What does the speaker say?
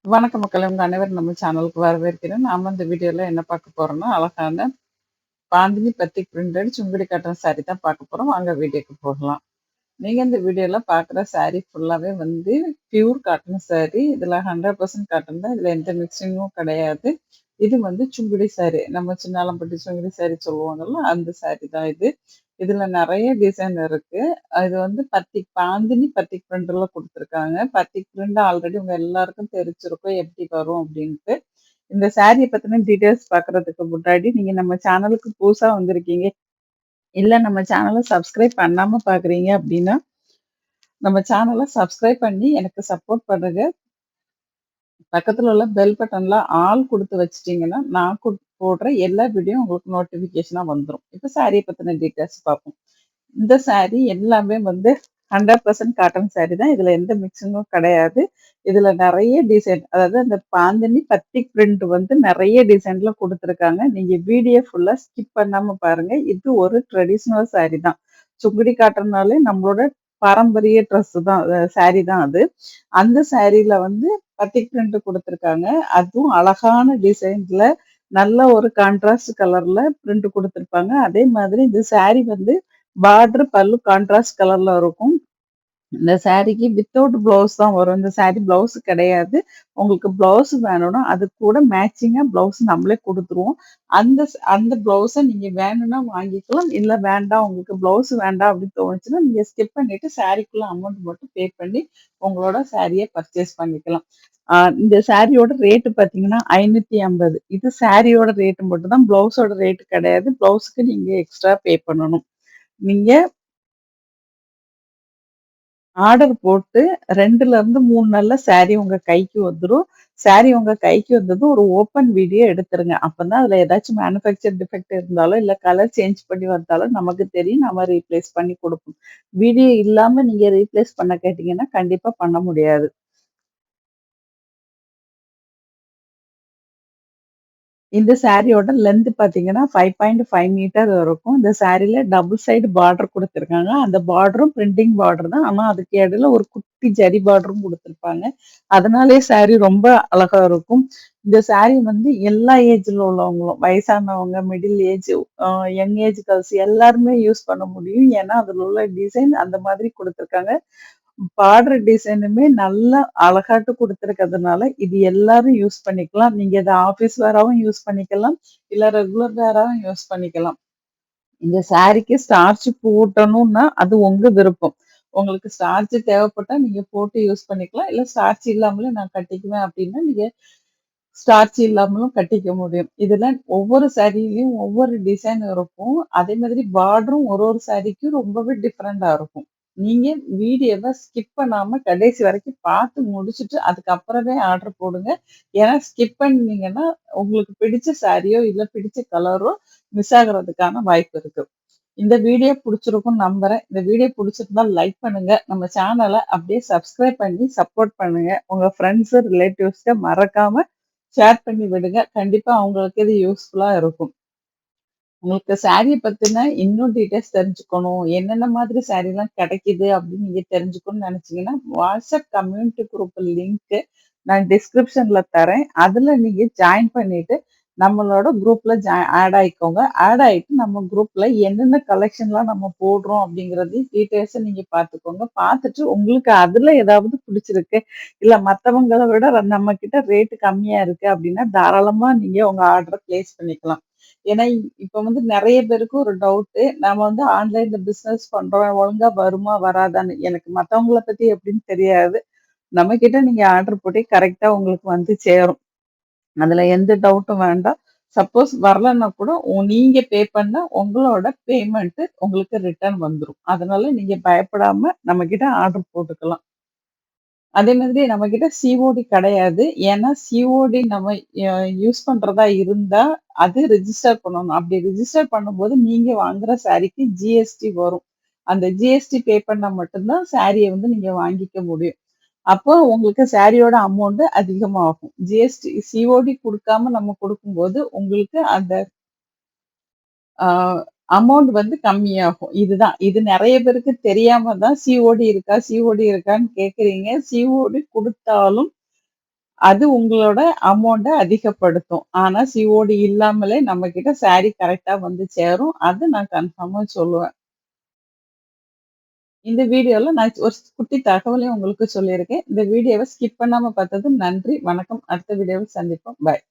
வணக்கம் மக்களே! உங்க அனைவரும் நம்ம சேனலுக்கு வரவேற்கிறேன். நாம இந்த வீடியோல என்ன பார்க்க போறோம்னா, அழகான bandhani batik printed Sungudi cotton sari தான் பார்க்க போறோம். வாங்க வீடியோக்கு போகலாம். நீங்க இந்த வீடியோல பார்க்குற சாரி ஃபுல்லாவே வந்து பியூர் காட்டன் சாரி. இதுல 100% காட்டன் தான். இதுல எந்த மிக்ஸிங்கும் கிடையாது. இது வந்து சுங்குடி சாரி. நம்ம சின்னாளம்பட்டி சுங்குடி சாரி சொல்லுவாங்கல்ல, அந்த சாரி தான் இது. இதுல நெறைய டிசைன் இருக்கு. இது வந்து பத்திக் பாந்தினி பத்திக் பிரிண்ட்ல குடுத்துருக்காங்க. பத்திக் பிரிண்ட் ஆல்ரெடி உங்க எல்லாருக்கும் தெரிஞ்சிருக்கும் எப்படி வரும் அப்படின்ட்டு. இந்த சாரிய பத்தின டீட்டெயில்ஸ் பார்க்கறதுக்கு முன்னாடி, நீங்க நம்ம சேனலுக்கு புதுசா வந்திருக்கீங்க, இல்ல நம்ம சேனல சப்ஸ்கிரைப் பண்ணாம பார்க்குறீங்க அப்படின்னா, நம்ம சேனல சப்ஸ்கிரைப் பண்ணி எனக்கு சப்போர்ட் பண்ணுங்க. பக்கத்துல உள்ள பெல் பட்டன்ல ஆல் குடுத்து வச்சுட்டீங்கன்னா, நான் போடுற எல்லா வீடியோ உங்களுக்கு நோட்டிஃபிகேஷனா வந்துரும். இப்ப சாரிய பத்தின டீட்டெயில்ஸ் பார்ப்போம். இந்த சாரி எல்லாமே வந்து 100% காட்டன் சாரி தான். இதுல எந்த மிக்ஸிங்கும் கிடையாது. இதுல நெறைய டிசைன் அதாவது அந்த பாந்தினி பத்திக் பிரிண்ட் வந்து நெறைய டிசைன்ல குடுத்துருக்காங்க. நீங்க வீடியோ ஃபுல்லா ஸ்கிப் பண்ணாம பாருங்க. இது ஒரு ட்ரெடிஷனல் சாரி தான். சுங்குடி காட்டன்னாலே நம்மளோட பாரம்பரிய ட்ரெஸ் தான் சாரி தான் அது. அந்த சாரில வந்து பத்திக் பிரிண்ட் குடுத்துருக்காங்க. அதுவும் அழகான டிசைன்ல நல்ல ஒரு கான்ட்ராஸ்ட் கலர்ல பிரிண்ட் குடுத்துருப்பாங்க. அதே மாதிரி இந்த சாரி வந்து பார்டர், பல்லு கான்ட்ராஸ்ட் கலர்ல இருக்கும். இந்த சாரிக்கு வித்தவுட் ப்ளவுஸ் தான் வரும். இந்த சாரி ப்ளவுஸ் கிடையாது. உங்களுக்கு ப்ளவுஸ் வேணும்னா, அது கூட மேட்சிங்கா ப்ளவுஸ் நம்மளே குடுத்துருவோம். அந்த ப்ளவுஸ நீங்க வேணும்னா வாங்கிக்கலாம். இல்ல வேண்டாம் உங்களுக்கு ப்ளவுஸ் வேண்டாம் அப்படின்னு தோணுச்சுன்னா, நீங்க ஸ்கிப் பண்ணிட்டு சாரிக்குள்ள அமௌண்ட் மட்டும் பே பண்ணி உங்களோட சாரிய பர்ச்சேஸ் பண்ணிக்கலாம். இந்த சாரியோட ரேட் பார்த்தீங்கன்னா, 550. இது சாரியோட ரேட் மட்டும் தான். ப்ளவுஸோட ரேட் கிடையாது. ப்ளவுஸ்க்கு நீங்க எக்ஸ்ட்ரா பே பண்ணணும். நீங்க ஆர்டர் போட்டு 2ல இருந்து 3 நாள்ல சாரி உங்க கைக்கு வந்துரும். சாரி உங்க கைக்கு வந்ததும் ஒரு ஓப்பன் வீடியோ எடுத்துருங்க. அப்பதான் அதுல ஏதாச்சும் மேனுஃபேக்சர் டிஃபெக்ட் இருந்தாலோ, இல்ல கலர் சேஞ்ச் பண்ணி வந்தாலும் நமக்கு தெரியும். நம்ம ரீப்ளேஸ் பண்ணி குடுப்போம். வீடியோ இல்லாம நீங்க ரீப்ளேஸ் பண்ண கேட்டீங்கன்னா, கண்டிப்பா பண்ண முடியாது. இந்த சாரியோட லென்த் பார்த்தீங்கன்னா, 5.5 மீட்டர் இருக்கும். இந்த சாரில டபுள் சைடு பார்டர் குடுத்துருக்காங்க. அந்த பார்டரும் பிரிண்டிங் பார்டர் தான். ஆனா, அதுக்கு இடையில ஒரு குட்டி ஜரி பார்டரும் குடுத்துருப்பாங்க. அதனாலேயே சாரி ரொம்ப அழகா இருக்கும். இந்த சாரி வந்து எல்லா ஏஜ்ல உள்ளவங்களும், வயசானவங்க, middle age, a young age girls எல்லாருமே யூஸ் பண்ண முடியும். ஏன்னா, அதுல உள்ள டிசைன் அந்த மாதிரி குடுத்துருக்காங்க. பார்டர் டிசைனுமே நல்லா அழகாட்டு குடுத்துருக்கிறதுனால, இது எல்லாரும் யூஸ் பண்ணிக்கலாம். நீங்க இத ஆஃபீஸ் வேராவும் யூஸ் பண்ணிக்கலாம். இல்ல ரெகுலர் வேராவும் யூஸ் பண்ணிக்கலாம். இந்த சாரிக்கு ஸ்டார்ச் போடணும்னா, அது உங்க விருப்பம். உங்களுக்கு ஸ்டார்ச் தேவைப்பட்டா நீங்க போட்டு யூஸ் பண்ணிக்கலாம். இல்ல ஸ்டார்ச் இல்லாமலே நான் கட்டிக்குவேன் அப்டின்னா, நீங்க ஸ்டார்ச் இல்லாமலும் கட்டிக்க முடியும். இதுல ஒவ்வொரு சாரிலயும் ஒவ்வொரு டிசைன் இருக்கும். அதே மாதிரி பார்டரும் ஒரு ஒரு சாரிக்கும் ரொம்பவே டிஃபரெண்டா இருக்கும். நீங்க வீடியோவ ஸ்கிப் பண்ணாம கடைசி வரைக்கும் பார்த்து முடிச்சுட்டு, அதுக்கப்புறமே ஆர்டர் போடுங்க. ஏன்னா ஸ்கிப் பண்ணீங்கன்னா, உங்களுக்கு பிடிச்ச சாரியோ, இல்ல பிடிச்ச கலரோ மிஸ் ஆகுறதுக்கான வாய்ப்பு இருக்கு. இந்த வீடியோ புடிச்சிருக்கும்னு நம்புறேன். இந்த வீடியோ புடிச்சிருந்தா லைக் பண்ணுங்க. நம்ம சேனல அப்படியே சப்ஸ்கிரைப் பண்ணி சப்போர்ட் பண்ணுங்க. உங்க ஃப்ரெண்ட்ஸ், ரிலேட்டிவ்ஸ்க்கு மறக்காம ஷேர் பண்ணி விடுங்க. கண்டிப்பா அவங்களுக்கு இது யூஸ்ஃபுல்லா இருக்கும். உங்களுக்கு சாரிய பத்தின இன்னும் டீட்டெயில்ஸ் தெரிஞ்சுக்கணும். என்னென்ன மாதிரி சாரிலாம் கிடைக்குது அப்படின்னு நீங்க தெரிஞ்சுக்கணும்னு நினைச்சீங்கன்னா, வாட்ஸ்அப் கம்யூனிட்டி குரூப் லிங்க் நான் டிஸ்கிரிப்ஷன்ல தரேன். அதுல நீங்க ஜாயின் பண்ணிட்டு, நம்மளோட குரூப்ல ஆட் ஆயிக்கோங்க. ஆட் ஆயிட்டு நம்ம குரூப்ல என்னென்ன கலெக்ஷன்லாம் நம்ம போடுறோம் அப்படிங்கிறதையும் டீட்டெயில்ஸ நீங்க பார்த்துக்கோங்க. பார்த்துட்டு உங்களுக்கு அதுல ஏதாவது பிடிச்சிருக்கு, இல்ல மத்தவங்கள விட நம்ம கிட்ட ரேட் கம்மியா இருக்கு அப்படின்னா, தாராளமா நீங்க உங்க ஆர்டர பிளேஸ் பண்ணிக்கலாம். ஏன்னா, இப்ப வந்து நெறைய பேருக்கு ஒரு டவுட்டு. நாம வந்து ஆன்லைன்ல பிசினஸ் பண்றோம். ஒழுங்கா வருமா? வராதான்னு. எனக்கு மத்தவங்கள பத்தி எப்படின்னு தெரியாது. நம்மகிட்ட நீங்க ஆர்டர் போட்டு கரெக்ட்டா உங்களுக்கு வந்து சேரும். அதுல எந்த டவுட்டும் வேண்டாம். சப்போஸ் வரலன்னா கூட நீங்க பே பண்ண உங்களோட பேமெண்ட் உங்களுக்கு ரிட்டர்ன் வந்துரும். அதனால நீங்க பயப்படாம நம்மகிட்ட ஆர்டர் போட்டுக்கலாம். அதே மாதிரி நம்மகிட்ட சிஓடி கிடையாது. ஏன்னா சிஓடி நம்ம யூஸ் பண்றதா இருந்தா, அது ரிஜிஸ்டர் பண்ணணும். அப்படி ரிஜிஸ்டர் பண்ணும்போது நீங்க வாங்குற சாரிக்கு ஜிஎஸ்டி வரும். அந்த ஜிஎஸ்டி பே பண்ணா மட்டும் தான் சாரிய வந்து நீங்க வாங்கிக்க முடியும். அப்போ உங்களுக்கு சாரியோட அமௌண்ட் அதிகமாகும். ஜிஎஸ்டி சிஓடி குடுக்காம நம்ம குடுக்கும்போது, உங்களுக்கு அந்த ஆ அமௌண்ட் வந்து கம்மியாகும். இதுதான். இது நெறைய பேருக்கு தெரியாம தான் சிஓடி இருக்கா? சிஓடி இருக்கான்னு கேட்கிறீங்க. சிஓடி குடுத்தாலும் அது உங்களோட அமௌண்ட்ட அதிகப்படுத்தும். ஆனா சிஓடி இல்லாமலே நம்மகிட்ட சாரி கரெக்ட்டா வந்து சேரும். அது நான் கன்ஃபார்மா சொல்லுவேன். இந்த வீடியோல நான் ஒரு குட்டி தகவலையும் உங்களுக்கு சொல்லியிருக்கேன். இந்த வீடியோவ ஸ்கிப் பண்ணாம பார்த்ததுக்கு நன்றி. வணக்கம். அடுத்த வீடியோவில் சந்திப்போம். பாய்.